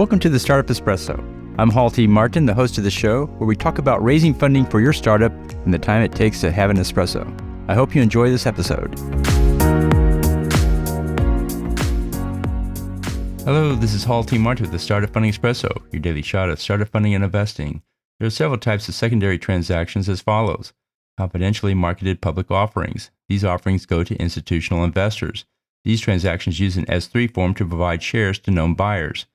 Welcome to the Startup Espresso. I'm Hall T. Martin, the host of the show, where we talk about raising funding for your startup and the time it takes to have an espresso. I hope you enjoy this episode. Hello, this is Hall T. Martin with the Startup Funding Espresso, your daily shot of startup funding and investing. There are several types of secondary transactions as follows. Confidentially marketed public offerings. These offerings go to institutional investors. These transactions use an S-3 form to provide shares to known buyers.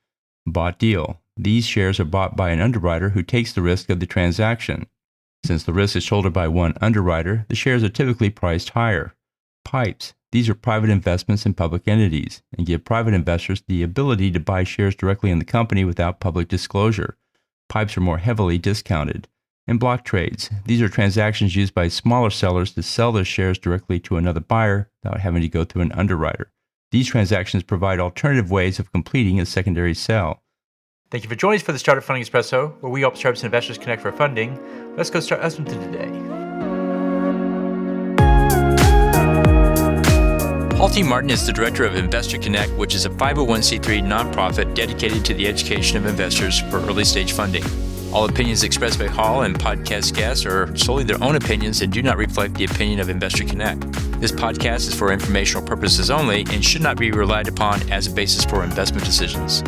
Bought deal. These shares are bought by an underwriter who takes the risk of the transaction. Since the risk is shouldered by one underwriter, the shares are typically priced higher. Pipes. These are private investments in public entities and give private investors the ability to buy shares directly in the company without public disclosure. Pipes are more heavily discounted. And block trades. These are transactions used by smaller sellers to sell their shares directly to another buyer without having to go through an underwriter. These transactions provide alternative ways of completing a secondary sale. Thank you for joining us for the Startup Funding Espresso, where we help startups and investors connect for funding. Let's go start listening to today. Hall T. Martin is the director of Investor Connect, which is a 501c3 nonprofit dedicated to the education of investors for early stage funding. All opinions expressed by Hall and podcast guests are solely their own opinions and do not reflect the opinion of Investor Connect. This podcast is for informational purposes only and should not be relied upon as a basis for investment decisions.